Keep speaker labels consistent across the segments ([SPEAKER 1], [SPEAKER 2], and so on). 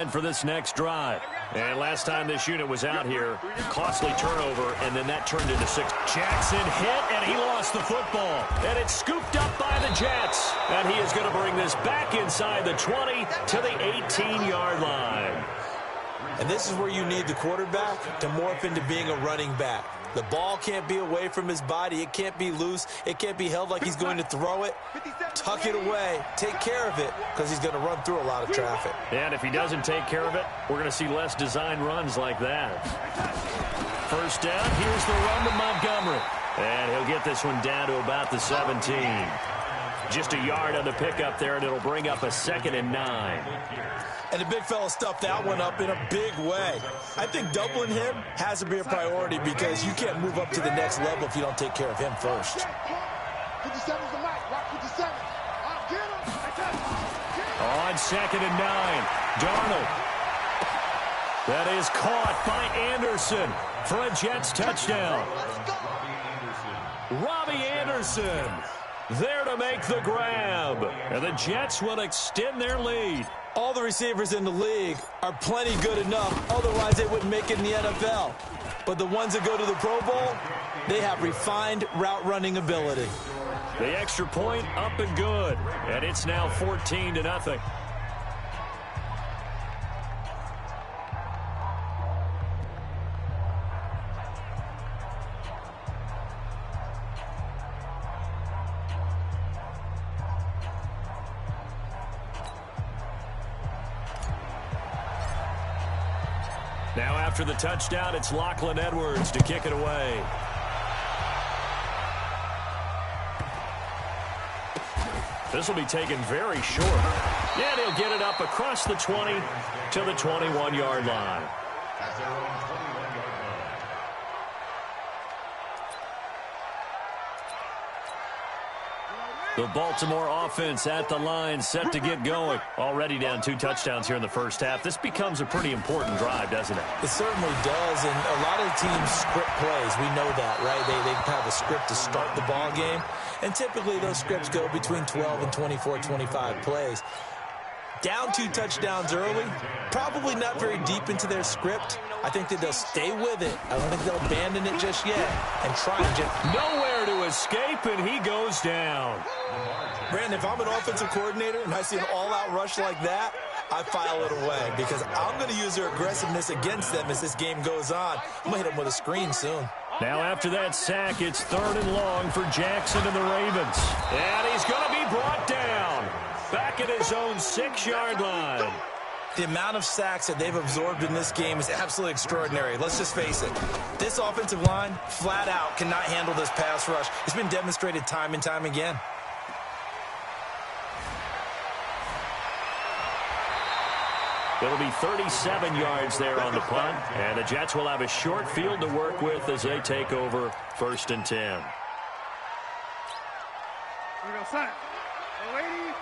[SPEAKER 1] For this next drive. And last time this unit was out here, costly turnover, and then that turned into 6. Jackson hit, and he lost the football. And it's scooped up by the Jets. And he is going to bring this back inside the 20 to the 18-yard line.
[SPEAKER 2] And this is where you need the quarterback to morph into being a running back. The ball can't be away from his body. It can't be loose. It can't be held like he's going to throw it. Tuck it away. Take care of it because he's going to run through a lot of traffic.
[SPEAKER 1] And if he doesn't take care of it, we're going to see less design runs like that. First down, here's the run to Montgomery. And he'll get this one down to about the 17. Just a yard on the pickup there, and it'll bring up a 2nd and 9.
[SPEAKER 2] And the big fella stuffed that one up in a big way. I think doubling him has to be a priority because you can't move up to the next level if you don't take care of him first.
[SPEAKER 3] 57's the mic. Rock 57.
[SPEAKER 1] On 2nd and 9, Darnold. That is caught by Anderson for a Jets touchdown. Robbie Anderson there to make the grab. And the Jets will extend their lead.
[SPEAKER 2] All the receivers in the league are plenty good enough, otherwise they wouldn't make it in the NFL. But the ones that go to the Pro Bowl, they have refined route running ability.
[SPEAKER 1] The extra point up and good. And it's now 14-0. Now after the touchdown, it's Lachlan Edwards to kick it away. This will be taken very short. And he'll get it up across the 20 to the 21-yard line. The Baltimore offense at the line, set to get going. Already down 2 touchdowns here in the first half. This becomes a pretty important drive, doesn't it?
[SPEAKER 2] It certainly does, and a lot of teams script plays. We know that, right? They have a script to start the ball game, and typically those scripts go between 12 and 24, 25 plays. Down 2 touchdowns early, probably not very deep into their script. I think that they'll stay with it. I don't think they'll abandon it just yet and try and just...
[SPEAKER 1] Nowhere to escape, and he goes down.
[SPEAKER 2] Brandon, if I'm an offensive coordinator and I see an all-out rush like that, I file it away because I'm going to use their aggressiveness against them as this game goes on. I'm going to hit them with a screen soon.
[SPEAKER 1] Now after that sack, it's 3rd and long for Jackson and the Ravens. And he's going to be brought down. Back at his own 6-yard line.
[SPEAKER 2] The amount of sacks that they've absorbed in this game is absolutely extraordinary. Let's just face it. This offensive line, flat out, cannot handle this pass rush. It's been demonstrated time and time again.
[SPEAKER 1] It'll be 37 yards there on the punt. And the Jets will have a short field to work with as they take over 1st and 10.
[SPEAKER 3] Here we go, son. Ladies.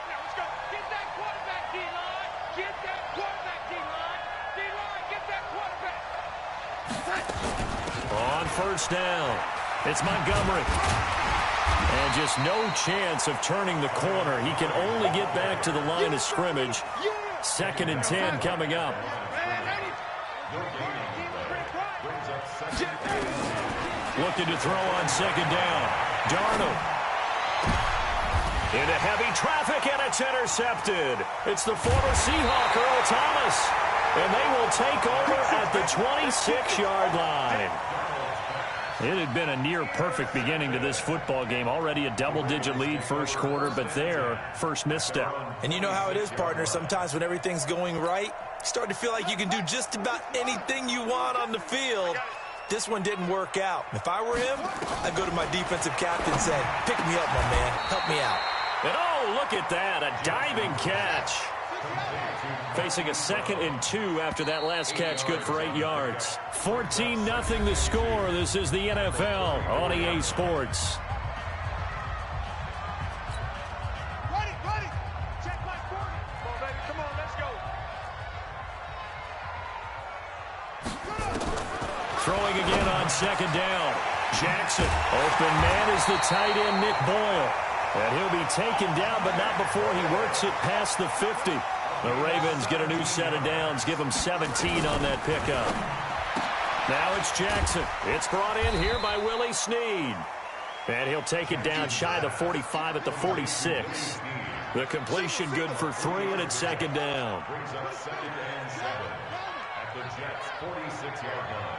[SPEAKER 3] Let's go. Get that quarterback, D-line. Get that quarterback, D-line. D-line, get that quarterback.
[SPEAKER 1] On 1st down, it's Montgomery. And just no chance of turning the corner. He can only get back to the line of scrimmage. 2nd and 10 coming up. Looking to throw on 2nd down. Darnold. Into heavy traffic, and it's intercepted. It's the former Seahawk, Earl Thomas. And they will take over at the 26-yard line. It had been a near-perfect beginning to this football game. Already a double-digit lead first quarter, but their first misstep.
[SPEAKER 2] And you know how it is, partner. Sometimes when everything's going right, you start to feel like you can do just about anything you want on the field. This one didn't work out. If I were him, I'd go to my defensive captain and say, pick me up, my man. Help me out.
[SPEAKER 1] And oh, look at that, a diving catch. Facing a 2nd and 2 after that last catch, good for 8 yards. 14-0 the score. This is the NFL on EA Sports.
[SPEAKER 3] Ready. Check my 40. Come on, baby. Come on, let's go.
[SPEAKER 1] Throwing again on 2nd down. Jackson. Open man is the tight end, Nick Boyle. And he'll be taken down, but not before he works it past the 50. The Ravens get a new set of downs, give them 17 on that pickup. Now it's Jackson. It's brought in here by Willie Snead. And he'll take it down shy of the 45 at the 46. The completion good for 3, and it's second down.
[SPEAKER 4] Brings up 2nd and 7 at the Jets' 46-yard line.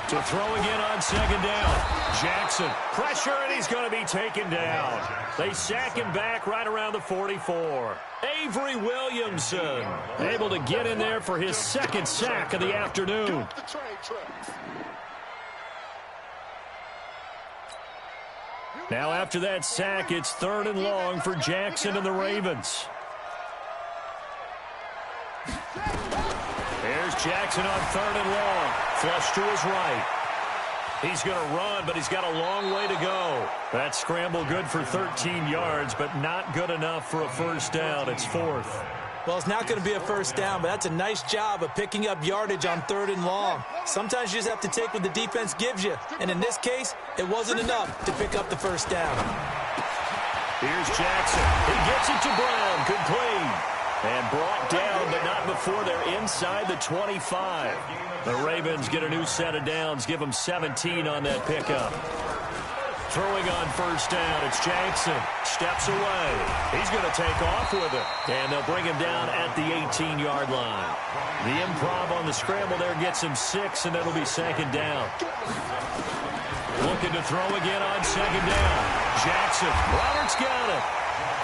[SPEAKER 1] To throw again on second down. Jackson, pressure, and he's going to be taken down. They sack him back right around the 44. Avery Williamson able to get in there for his second sack of the afternoon. Now after that sack, it's 3rd and long for Jackson and the Ravens. There's Jackson on 3rd and long. Flush to his right. He's going to run, but he's got a long way to go. That scramble good for 13 yards, but not good enough for a first down. It's 4th.
[SPEAKER 2] Well, it's not going to be a first down, but that's a nice job of picking up yardage on 3rd and long. Sometimes you just have to take what the defense gives you, and in this case, it wasn't enough to pick up the first down.
[SPEAKER 1] Here's Jackson. He gets it to Brown, complete. And brought down, but not before they're inside the 25. The Ravens get a new set of downs, give them 17 on that pickup. Throwing on first down, it's Jackson. Steps away. He's going to take off with it. And they'll bring him down at the 18-yard line. The improv on the scramble there gets him 6, and that'll be second down. Looking to throw again on second down. Jackson. Roberts got it.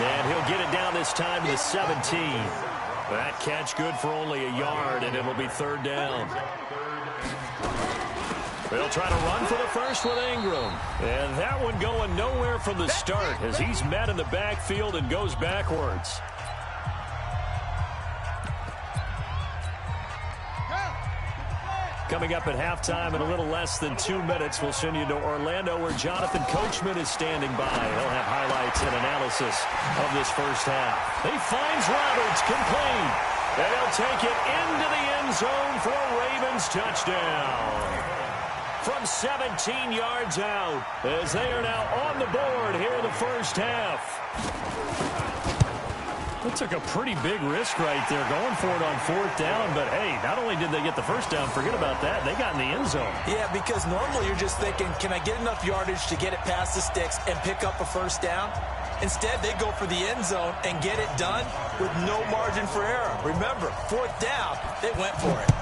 [SPEAKER 1] And he'll get it down this time to the 17. That catch good for only a yard, and it'll be 3rd down. They'll try to run for the first with Ingram. And that one going nowhere from the start as he's met in the backfield and goes backwards. Coming up at halftime in a little less than 2 minutes, we'll send you to Orlando where Jonathan Coachman is standing by. He'll have highlights and analysis of this first half. He finds Roberts, complete. And he'll take it into the end zone for a Ravens touchdown. From 17 yards out, as they are now on the board here in the first half. That took a pretty big risk right there, going for it on 4th down. But, hey, not only did they get the first down, forget about that, they got in the end zone.
[SPEAKER 2] Yeah, because normally you're just thinking, can I get enough yardage to get it past the sticks and pick up a first down? Instead, they go for the end zone and get it done with no margin for error. Remember, 4th down, they went for it.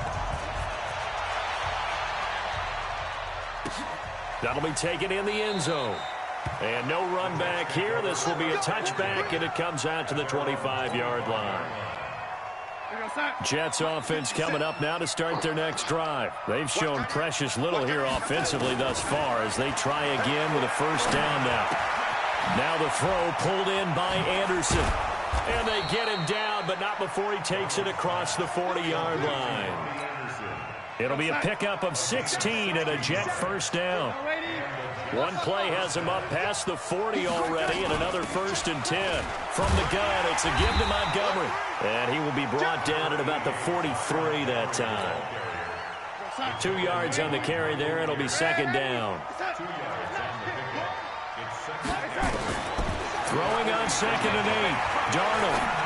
[SPEAKER 1] That'll be taken in the end zone. And no run back here. This will be a touchback, and it comes out to the 25-yard line. Jets offense coming up now to start their next drive. They've shown precious little here offensively thus far as they try again with a first down now. Now the throw pulled in by Anderson. And they get him down, but not before he takes it across the 40-yard line. It'll be a pickup of 16 and a Jet first down. One play has him up past the 40 already, and another 1st and 10. From the gun, it's a give to Montgomery. And he will be brought down at about the 43 that time. 2 yards on the carry there. It'll be second down. Throwing on 2nd and 8. Darnold.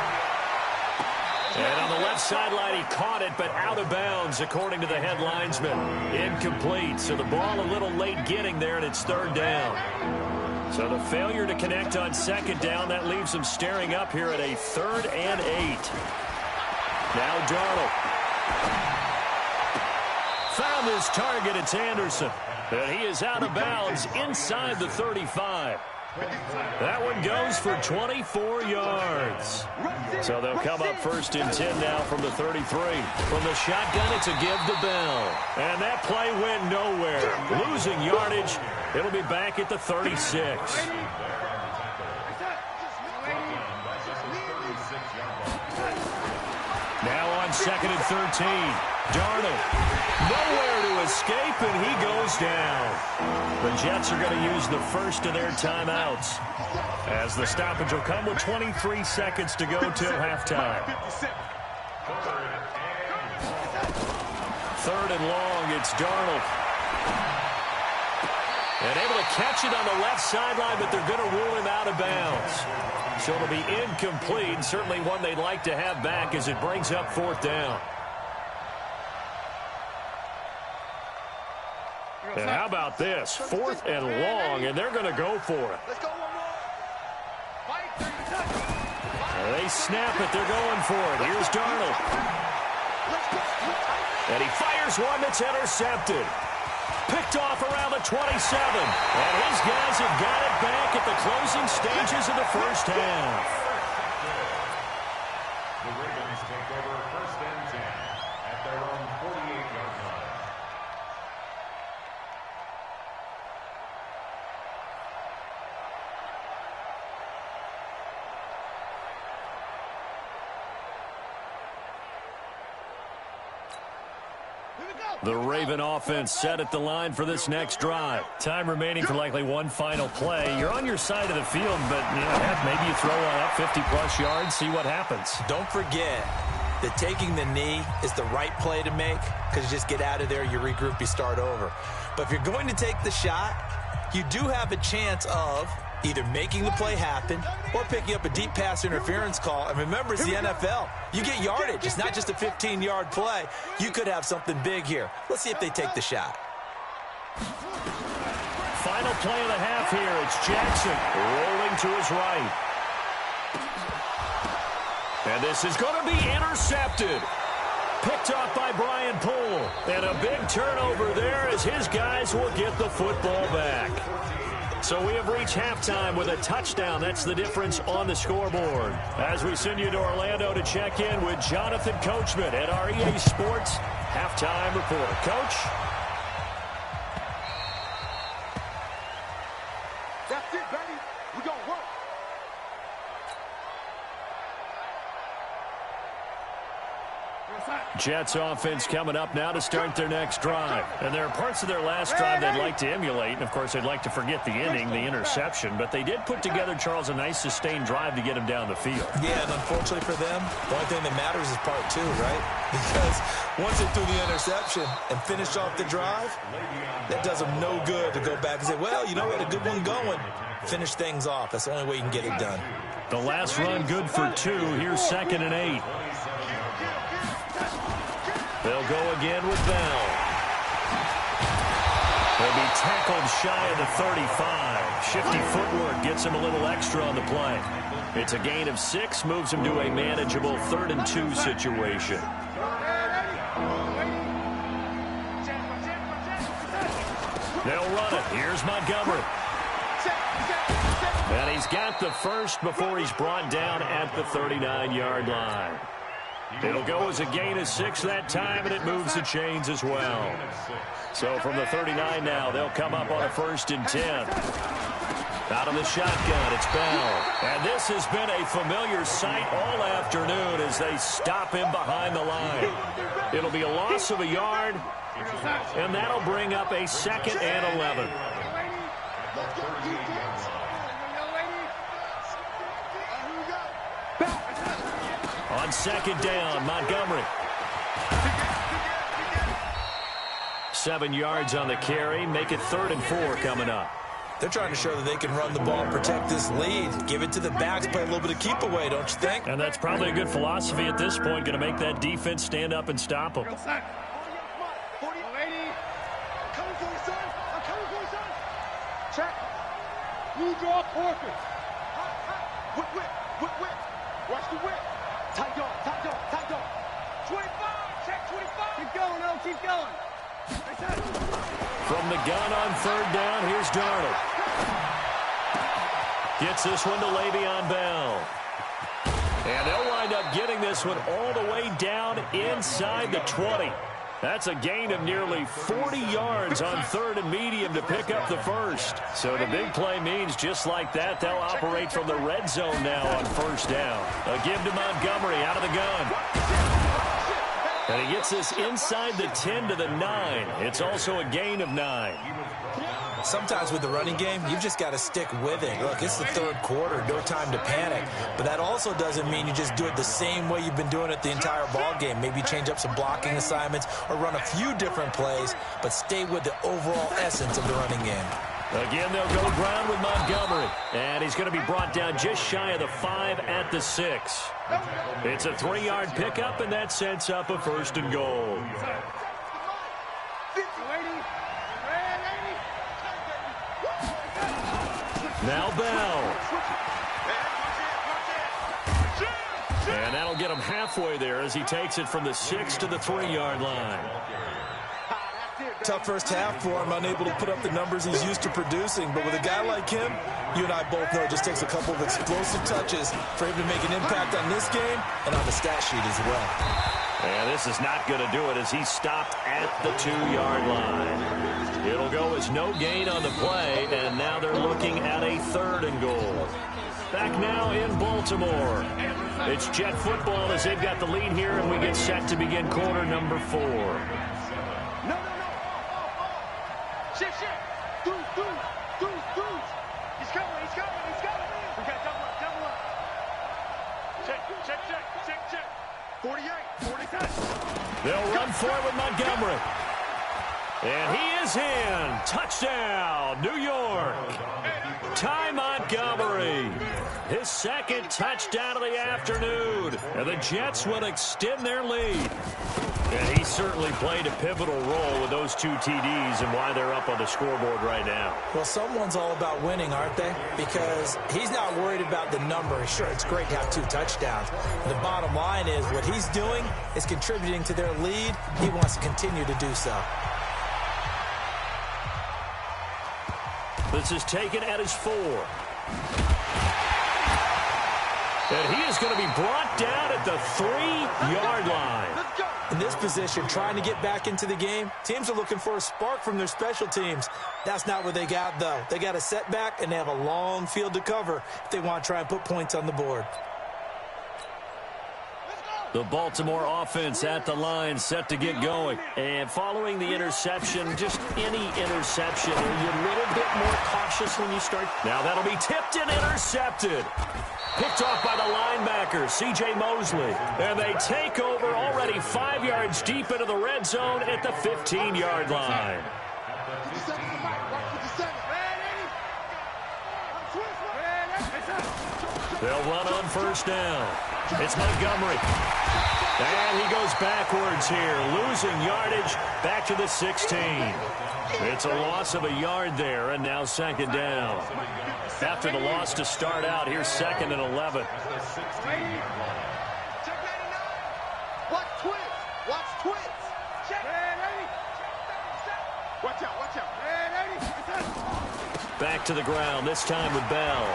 [SPEAKER 1] And on the left sideline, he caught it, but out of bounds, according to the head linesman. Incomplete, so the ball a little late getting there, and it's 3rd down. So the failure to connect on 2nd down, that leaves him staring up here at a 3rd and 8. Now Darnold. Found his target, it's Anderson. And he is out of bounds inside the 35. That one goes for 24 yards. So they'll come up 1st and 10 now from the 33. From the shotgun, it's a give to Bell. And that play went nowhere. Losing yardage. It'll be back at the 36. Now on 2nd and 13. Darnold. Nowhere to escape, and he goes down. The Jets are going to use the first of their timeouts, as the stoppage will come with 23 seconds to go till halftime. 3rd and long, it's Darnold. And able to catch it on the left sideline, but they're going to rule him out of bounds. So it'll be incomplete, certainly one they'd like to have back as it brings up 4th down. And how about this? 4th and long, and they're going to go for it.
[SPEAKER 3] Let's go one more.
[SPEAKER 1] They snap it. They're going for it. Here's Darnold. And he fires one that's intercepted. Picked off around the 27. And his guys have got it back at the closing stages of the first half.
[SPEAKER 4] The Ravens take over 1st and 10 at their own 48-yard line.
[SPEAKER 1] The Raven offense set at the line for this next drive. Time remaining for likely one final play. You're on your side of the field, but heck, maybe you throw one up 50-plus yards, see what happens.
[SPEAKER 2] Don't forget that taking the knee is the right play to make because you just get out of there, you regroup, you start over. But if you're going to take the shot, you do have a chance of either making the play happen or picking up a deep pass interference call. And remember, it's the NFL. You get yardage. It's not just a 15-yard play. You could have something big here. Let's see if they take the shot.
[SPEAKER 1] Final play of the half here. It's Jackson rolling to his right. And this is going to be intercepted. Picked off by Brian Poole. And a big turnover there as his guys will get the football back. So we have reached halftime with a touchdown. That's the difference on the scoreboard. As we send you to Orlando to check in with Jonathan Coachman at our EA Sports Halftime Report. Coach?
[SPEAKER 3] That's it, baby. We're going to work.
[SPEAKER 1] Jets offense coming up now to start their next drive. And there are parts of their last drive they'd like to emulate. And, of course, they'd like to forget the inning, the interception. But they did put together, Charles, a nice sustained drive to get him down the field.
[SPEAKER 2] Yeah, and unfortunately for them, the only thing that matters is part 2, right? Because once they threw the interception and finished off the drive, that does them no good to go back and say, well, you know, we had a good one going. Finish things off. That's the only way you can get it done.
[SPEAKER 1] The last run good for 2. Here's 2nd and 8. They'll go again with Bell. They'll be tackled shy of the 35. Shifty footwork gets him a little extra on the play. It's a gain of 6, moves him to a manageable 3rd and 2 situation. They'll run it. Here's Montgomery. And he's got the first before he's brought down at the 39-yard line. It'll go as a gain of 6 that time, and it moves the chains as well. So from the 39 now, they'll come up on a 1st and 10. Out of the shotgun, it's Bell. And this has been a familiar sight all afternoon as they stop him behind the line. It'll be a loss of a yard, and that'll bring up a 2nd and 11. On 2nd down, Montgomery. 7 yards on the carry. Make it 3rd and 4 coming up.
[SPEAKER 2] They're trying to show that they can run the ball and protect this lead. Give it to the backs, play a little bit of keep away, don't you think?
[SPEAKER 1] And that's probably a good philosophy at this point. Going to make that defense stand up and stop them.
[SPEAKER 3] Check. You draw perfect. Whip. Watch the whip. Tight dog. 25. Check 25. Keep going, O. Keep going.
[SPEAKER 1] From the gun on 3rd down, here's Darnold. Gets this one to Le'Veon Bell. And they'll wind up getting this one all the way down inside the 20. That's a gain of nearly 40 yards on 3rd and medium to pick up the first. So the big play means just like that, they'll operate from the red zone now on 1st down. A give to Montgomery out of the gun. And he gets this inside the 10 to the 9. It's also a gain of 9.
[SPEAKER 2] Sometimes with the running game, you've just got to stick with it. Look, it's the 3rd quarter, no time to panic. But that also doesn't mean you just do it the same way you've been doing it the entire ball game. Maybe change up some blocking assignments or run a few different plays, but stay with the overall essence of the running game.
[SPEAKER 1] Again, they'll go ground with Montgomery. And he's going to be brought down just shy of the 5 at the 6. It's a 3-yard pickup, and that sets up a 1st and goal. Now Bell. And that'll get him halfway there as he takes it from the 6 to the 3-yard line.
[SPEAKER 2] Tough first half for him, unable to put up the numbers he's used to producing. But with a guy like him, you and I both know it just takes a couple of explosive touches for him to make an impact on this game and on the stat sheet as well.
[SPEAKER 1] And this is not going to do it as he stopped at the 2-yard line. It'll go as no gain on the play, and now they're looking at a 3rd and goal. Back now in Baltimore. It's Jet football as they've got the lead here, and we get set to begin quarter number 4.
[SPEAKER 3] Shit. Dude. He's coming. We got double up. Check. 48, 47.
[SPEAKER 1] They'll run for it with Montgomery. And he is in. Touchdown, New York. Ty Montgomery. His 2nd touchdown of the afternoon. And the Jets will extend their lead. And he certainly played a pivotal role with those 2 TDs and why they're up on the scoreboard right now.
[SPEAKER 2] Well, someone's all about winning, aren't they? Because he's not worried about the number. Sure, it's great to have 2 touchdowns. The bottom line is what he's doing is contributing to their lead. He wants to continue to do so.
[SPEAKER 1] This is taken at his 4. And he is going to be brought down at the 3-yard line.
[SPEAKER 2] In this position, trying to get back into the game, teams are looking for a spark from their special teams. That's not what they got, though. They got a setback, and they have a long field to cover if they want to try and put points on the board.
[SPEAKER 1] The Baltimore offense at the line, set to get going. And following the interception, just any interception, are you a little bit more cautious when you start? Now that'll be tipped and intercepted. Picked off by the linebacker, C.J. Mosley. And they take over already 5 yards deep into the red zone at the 15-yard line. They'll run on 1st down. It's Montgomery. And he goes backwards here, losing yardage back to the 16. It's a loss of a yard there, and now 2nd down. After the loss to start out, here's 2nd and 11.
[SPEAKER 3] Watch twins. Watch out.
[SPEAKER 1] Back to the ground, this time with Bell.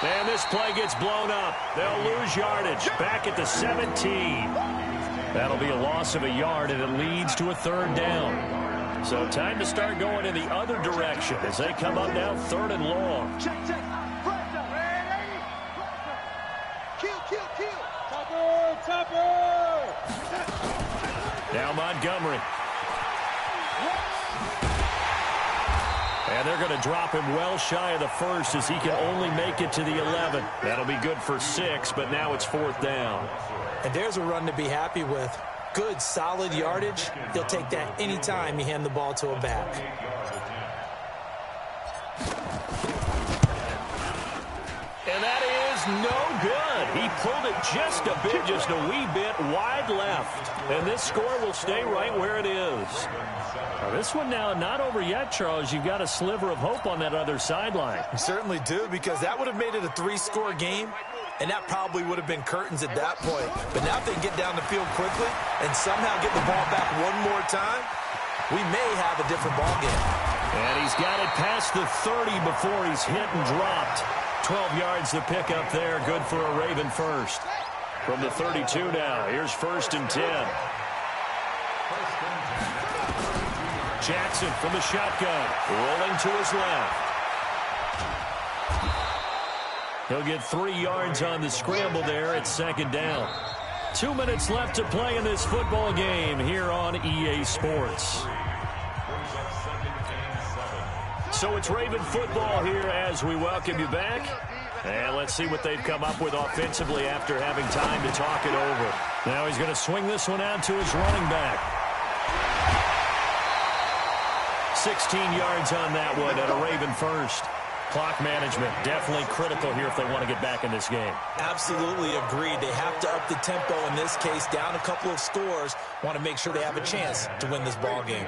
[SPEAKER 1] And this play gets blown up. They'll lose yardage back at the 17. That'll be a loss of a yard, and it leads to a 3rd down. So time to start going in the other direction as they come up now 3rd and long.
[SPEAKER 3] Check. Kill. Topper.
[SPEAKER 1] Now Montgomery. And they're going to drop him well shy of the 1st as he can only make it to the 11. That'll be good for 6, but now it's 4th down.
[SPEAKER 2] And there's a run to be happy with. Good, solid yardage. He'll take that anytime you hand the ball to a back.
[SPEAKER 1] And that is no good. He pulled it just a wee bit wide left. And this score will stay right where it is. Now, this one now not over yet, Charles. You've got a sliver of hope on that other sideline.
[SPEAKER 2] You certainly do, because that would have made it a 3-score game, and that probably would have been curtains at that point. But now if they get down the field quickly and somehow get the ball back one more time, we may have a different ball game.
[SPEAKER 1] And he's got it past the 30 before he's hit and dropped. 12 yards to pick up there. Good for a Raven first. From the 32 now, here's 1st and 10. Jackson from the shotgun, rolling to his left. He'll get 3 yards on the scramble there at 2nd down. 2 minutes left to play in this football game here on EA Sports. So it's Raven football here as we welcome you back. And let's see what they've come up with offensively after having time to talk it over. Now he's going to swing this one out to his running back. 16 yards on that one and a Raven first. Clock management definitely critical here if they want to get back in this game.
[SPEAKER 2] Absolutely agreed. They have to up the tempo in this case, down a couple of scores. Want to make sure they have a chance to win this ball game.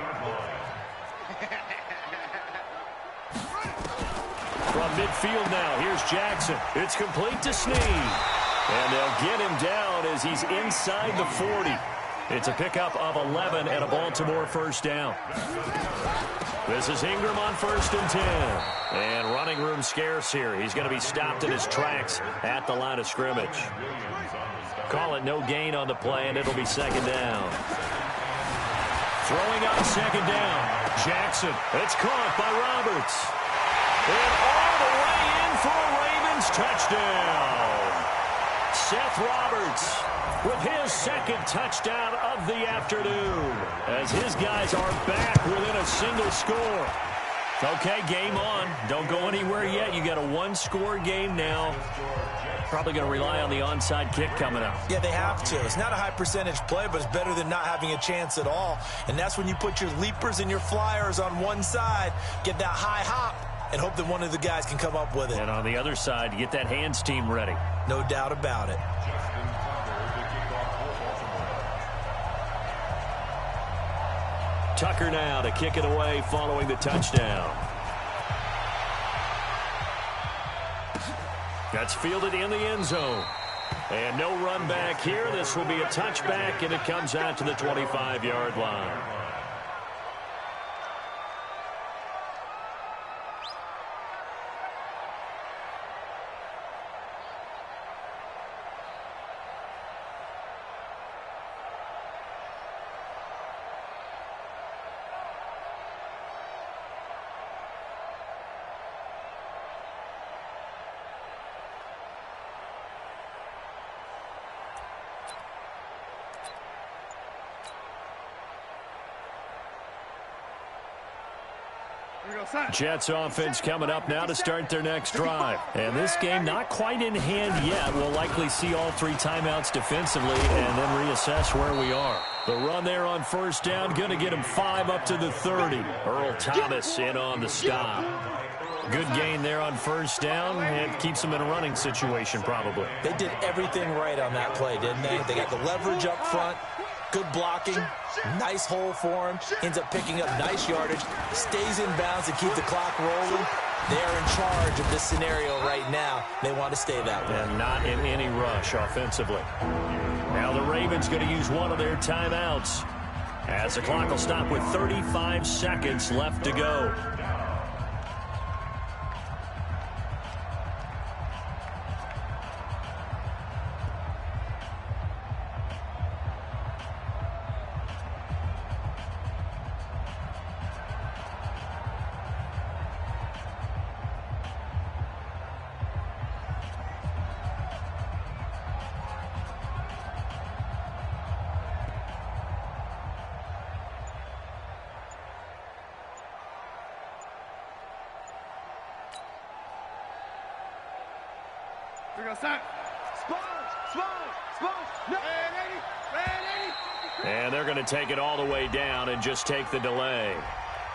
[SPEAKER 1] From midfield now, here's Jackson. It's complete to Snead. And they'll get him down as he's inside the 40. It's a pickup of 11 and a Baltimore first down. This is Ingram on 1st and 10. And running room scarce here. He's going to be stopped in his tracks at the line of scrimmage. Call it no gain on the play, and it'll be 2nd down. Throwing on 2nd down. Jackson. It's caught by Roberts. And all the way in for a Ravens touchdown. Seth Roberts with his 2nd touchdown of the afternoon as his guys are back within a single score. Okay, game on. Don't go anywhere yet. You got a 1-score game now. Probably going to rely on the onside kick coming up.
[SPEAKER 2] Yeah, they have to. It's not a high percentage play, but it's better than not having a chance at all. And that's when you put your leapers and your flyers on one side, get that high hop, and hope that one of the guys can come up with it.
[SPEAKER 1] And on the other side, you get that hands team ready.
[SPEAKER 2] No doubt about it.
[SPEAKER 1] Tucker now to kick it away following the touchdown. That's fielded in the end zone. And no run back here. This will be a touchback, and it comes out to the 25-yard line. Jets offense coming up now to start their next drive. And this game not quite in hand yet. We'll likely see all 3 timeouts defensively and then reassess where we are. The run there on 1st down, going to get him 5 up to the 30. Earl Thomas in on the stop. Good gain there on 1st down. It keeps them in a running situation probably.
[SPEAKER 2] They did everything right on that play, didn't they? They got the leverage up front. Good blocking, nice hole for him, ends up picking up nice yardage, stays in bounds to keep the clock rolling. They're in charge of this scenario right now. They want to stay that way.
[SPEAKER 1] And not in any rush offensively. Now the Ravens going to use one of their timeouts as the clock will stop with 35 seconds left to go. And they're going to take it all the way down and just take the delay.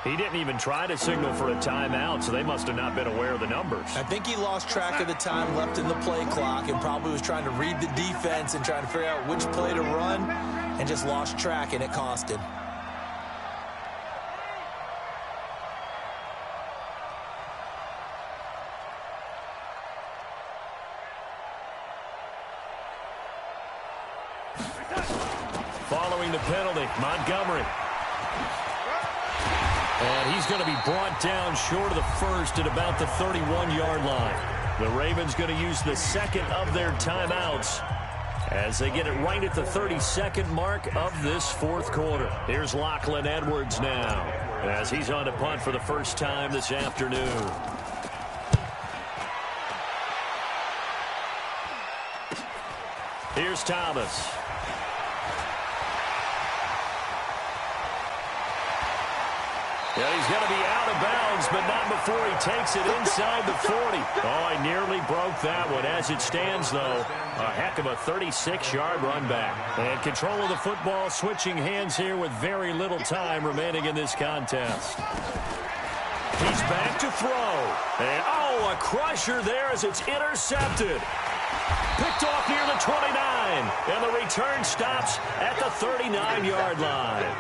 [SPEAKER 1] He didn't even try to signal for a timeout, so they must have not been aware of the numbers.
[SPEAKER 2] I think he lost track of the time left in the play clock and probably was trying to read the defense and trying to figure out which play to run and just lost track, and it cost him.
[SPEAKER 1] Following the penalty, Montgomery. And he's going to be brought down short of the first at about the 31-yard line. The Ravens going to use the 2nd of their timeouts as they get it right at the 32nd mark of this 4th quarter. Here's Lachlan Edwards now as he's on to punt for the first time this afternoon. Here's Thomas. Yeah, he's going to be out of bounds but not before he takes it inside the 40. Oh, he nearly broke that one. As it stands, though, a heck of a 36-yard run back. And control of the football switching hands here with very little time remaining in this contest. He's back to throw. And, oh, a crusher there as it's intercepted. Picked off near the 29. And the return stops at the 39-yard line.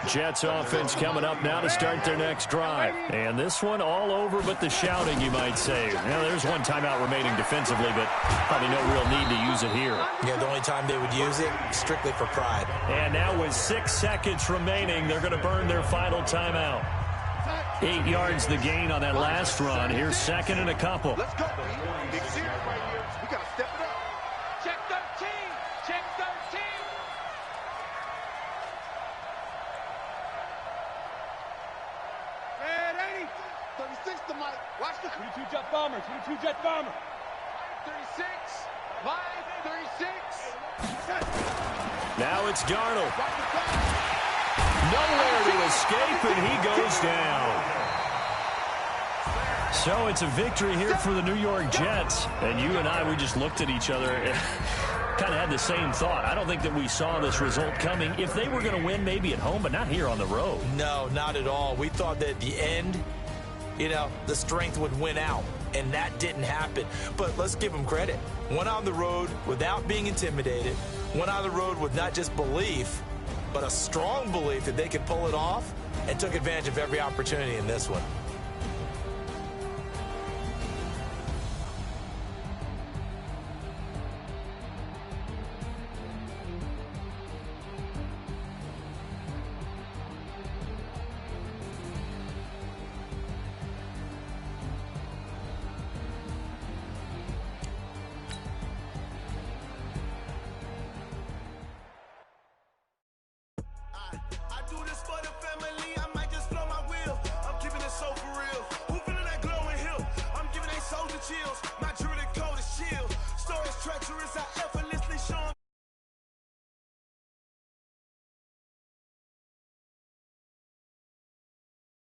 [SPEAKER 1] Jets offense coming up now to start their next drive. And this one all over but the shouting, you might say. Now, there's one timeout remaining defensively, but probably no real need to use it here.
[SPEAKER 2] Yeah, the only time they would use it, strictly for pride.
[SPEAKER 1] And now with 6 seconds remaining, they're going to burn their final timeout. 8 yards the gain on that last run. Here's second and a couple.
[SPEAKER 3] Let's go. Big series right here. We got to step it up. Check 13. Check 13. Red 80. 36 to Mike. Watch the 22 Jet Bomber. 22 Jet Bomber. 36. 36.
[SPEAKER 1] Now it's Darnold. Nowhere to escape, and he goes down. So it's a victory here for the New York Jets. And you and I, we just looked at each other and kind of had the same thought. I don't think that we saw this result coming. If they were going to win, maybe at home, but not here on the road.
[SPEAKER 2] No, not at all. We thought that at the end, you know, the strength would win out. And that didn't happen. But let's give them credit. Went on the road without being intimidated. Went on the road with not just belief, but a strong belief that they could pull it off, and took advantage of every opportunity in this one.
[SPEAKER 5] So for real, who feeling that glowing hill? I'm giving they soldier chills.